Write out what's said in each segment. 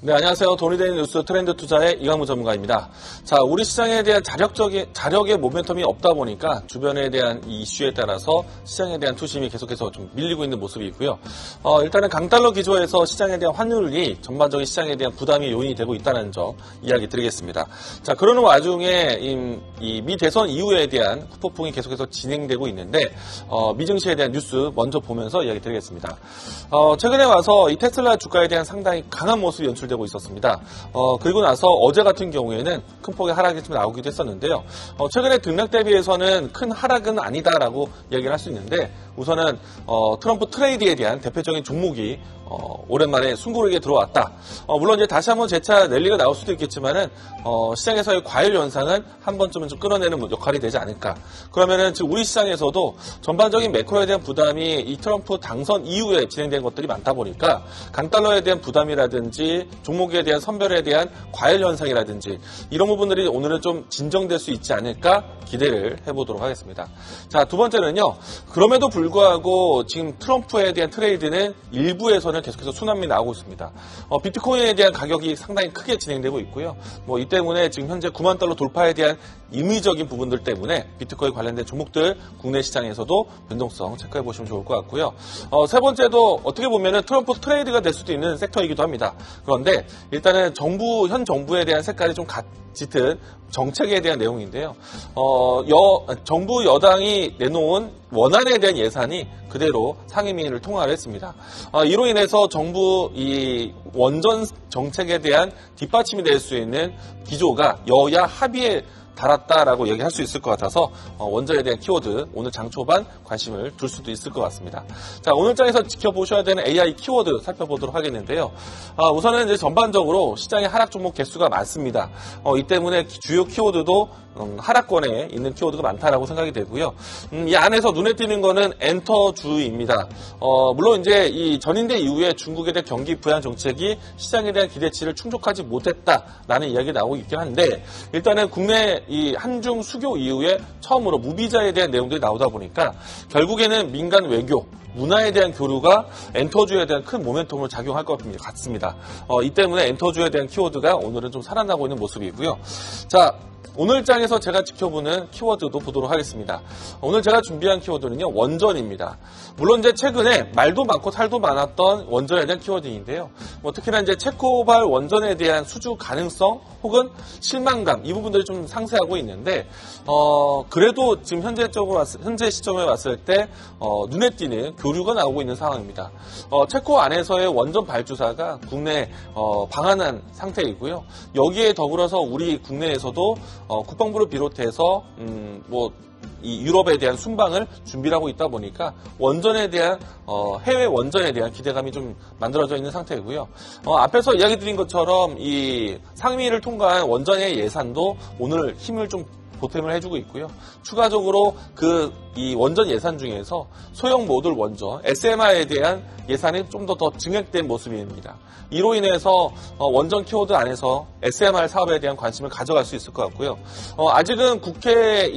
네, 안녕하세요. 돈이 되는 뉴스 트렌드 투자의 이강무 전문가입니다. 자, 우리 시장에 대한 자력의 모멘텀이 없다 보니까 주변에 대한 이 이슈에 따라서 시장에 대한 투심이 계속해서 좀 밀리고 있는 모습이 있고요. 일단은 강달러 기조에서 시장에 대한 환율이 전반적인 시장에 대한 부담이 요인이 되고 있다는 점 이야기 드리겠습니다. 자, 그러는 와중에 이 미 대선 이후에 대한 후폭풍이 계속해서 진행되고 있는데 미증시에 대한 뉴스 먼저 보면서 이야기 드리겠습니다. 최근에 와서 이 테슬라 주가에 대한 상당히 강한 모습이 연출되고 있었습니다. 그리고 나서 어제 같은 경우에는 큰 폭의 하락이 좀 나오기도 했었는데요. 최근에 등락 대비해서는 큰 하락은 아니다라고 이야기를 할 수 있는데 우선은 트럼프 트레이드에 대한 대표적인 종목이 오랜만에 숨고르게 들어왔다. 물론 이제 다시 한번 재차 랠리가 나올 수도 있겠지만은 시장에서의 과열 현상은 한 번쯤은 좀 끌어내는 역할이 되지 않을까. 그러면은 지금 우리 시장에서도 전반적인 매크로에 대한 부담이 이 트럼프 당선 이후에 진행된 것들이 많다 보니까 강달러에 대한 부담이라든지 종목에 대한 선별에 대한 과열 현상이라든지 이런 부분들이 오늘은 좀 진정될 수 있지 않을까 기대를 해보도록 하겠습니다. 자, 두 번째는요. 그럼에도 불구하고 지금 트럼프에 대한 트레이드는 일부에서는 계속해서 순환이 나오고 있습니다. 비트코인에 대한 가격이 상당히 크게 진행되고 있고요. 이 때문에 지금 현재 9만 달러 돌파에 대한 임의적인 부분들 때문에 비트코인 관련된 종목들 국내 시장에서도 변동성 체크해 보시면 좋을 것 같고요. 세 번째도 어떻게 보면은 트럼프 트레이드가 될 수도 있는 섹터이기도 합니다. 그런데 일단은 현 정부에 대한 색깔이 좀 짙은 정책에 대한 내용인데요. 정부 여당이 내놓은 원안에 대한 예산이 그대로 상임위를 통과를 했습니다. 이로 인해서 정부 이 원전 정책에 대한 뒷받침이 될 수 있는 기조가 여야 합의에 달았다라고 얘기할 수 있을 것 같아서 원전에 대한 키워드 오늘 장 초반 관심을 둘 수도 있을 것 같습니다. 자, 오늘 장에서 지켜보셔야 되는 AI 키워드 살펴보도록 하겠는데요. 우선은 이제 전반적으로 시장의 하락 종목 개수가 많습니다. 이 때문에 주요 키워드도 하락권에 있는 키워드가 많다라고 생각이 되고요. 이 안에서 눈에 띄는 거는 엔터주입니다. 물론 이제 이 전인대 이후에 중국에 대한 경기 부양 정책이 시장에 대한 기대치를 충족하지 못했다라는 이야기가 나오고 있긴 한데 일단은 국내 이 한중 수교 이후에 처음으로 무비자에 대한 내용들이 나오다 보니까 결국에는 민간 외교 문화에 대한 교류가 엔터주에 대한 큰 모멘텀으로 작용할 것 같습니다. 이 때문에 엔터주에 대한 키워드가 오늘은 좀 살아나고 있는 모습이고요. 자, 오늘 장에서 제가 지켜보는 키워드도 보도록 하겠습니다. 오늘 제가 준비한 키워드는요, 원전입니다. 물론 이제 최근에 말도 많고 탈도 많았던 원전에 대한 키워드인데요. 특히나 이제 체코발 원전에 대한 수주 가능성 혹은 실망감 이 부분들이 좀 상쇄하고 있는데 그래도 지금 현재 시점에 왔을 때 눈에 띄는 교류가 나오고 있는 상황입니다. 체코 안에서의 원전 발주사가 국내에 방한한 상태이고요. 여기에 더불어서 우리 국내에서도 국방부를 비롯해서 이 유럽에 대한 순방을 준비를 하고 있다 보니까 원전에 대한 해외 원전에 대한 기대감이 좀 만들어져 있는 상태이고요. 앞에서 이야기 드린 것처럼 이 상임위를 통과한 원전의 예산도 오늘 힘을 좀 보탬을 해주고 있고요. 추가적으로 이 원전 예산 중에서 소형 모듈 원전 SMR에 대한 예산이 좀 더 증액된 모습입니다. 이로 인해서 원전 키워드 안에서 SMR 사업에 대한 관심을 가져갈 수 있을 것 같고요. 아직은 국회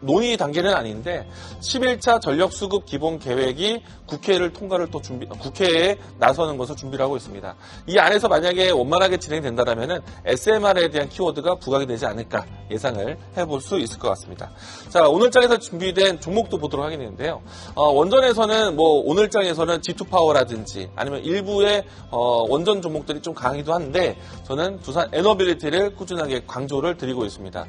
논의 단계는 아닌데 11차 전력수급 기본 계획이 국회를 통과를 국회에 나서는 것을 준비를 하고 있습니다. 이 안에서 만약에 원만하게 진행된다면은 SMR에 대한 키워드가 부각이 되지 않을까 예상을 해볼 수 있을 것 같습니다. 자, 오늘 장에서 준비된 종목도 보도록 하겠는데요. 원전에서는 오늘 장에서는 G2파워라든지 아니면 일부의 원전 종목들이 좀 강하기도 한데 저는 두산 에너빌리티를 꾸준하게 강조를 드리고 있습니다.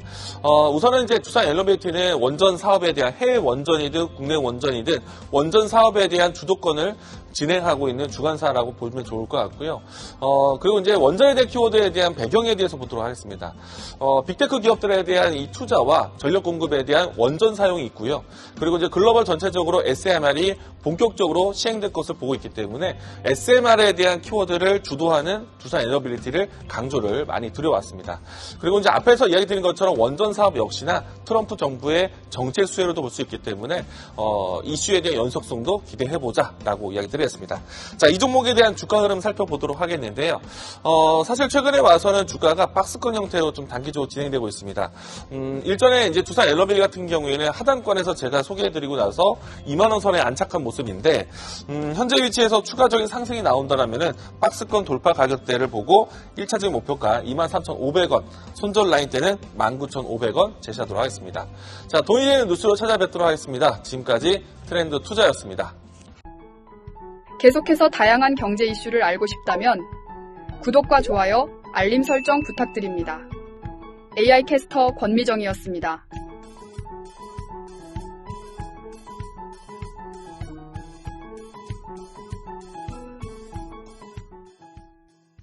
우선은 이제 두산 에너빌리티는 원전 사업에 대한 해외 원전이든 국내 원전이든 원전 사업에 대한 주도권을 진행하고 있는 주관사라고 보시면 좋을 것 같고요. 그리고 이제 원전에 대한 키워드에 대한 배경에 대해서 보도록 하겠습니다. 빅테크 기업들에 대한 이 투자와 전력 공급에 대한 원전 사용이 있고요. 그리고 이제 글로벌 전체적으로 SMR이 본격적으로 시행될 것을 보고 있기 때문에 SMR에 대한 키워드를 주도하는 두산 에너빌리티를 강조를 많이 드려왔습니다. 그리고 이제 앞에서 이야기 드린 것처럼 원전 사업 역시나 트럼프 정부의 정책 수혜로도 볼 수 있기 때문에 이슈에 대한 연속성도 기대해보자라고 이야기 드리겠습니다. 자, 이 종목에 대한 주가 흐름 살펴보도록 하겠는데요. 사실 최근에 와서는 주가가 박스권 형태로 좀 단기적으로 진행되고 있습니다. 일전에 이제 두산 에너빌 같은 경우에는 하단권에서 제가 소개해드리고 나서 2만 원 선에 안착한 모습 모습인데 현재 위치에서 추가적인 상승이 나온다라면은 박스권 돌파 가격대를 보고 1차적인 목표가 23,500원, 손절 라인대는 19,500원 제시하도록 하겠습니다. 자, 돈이 되는 뉴스로 찾아뵙도록 하겠습니다. 지금까지 트렌드 투자였습니다. 계속해서 다양한 경제 이슈를 알고 싶다면 구독과 좋아요, 알림 설정 부탁드립니다. AI 캐스터 권미정이었습니다.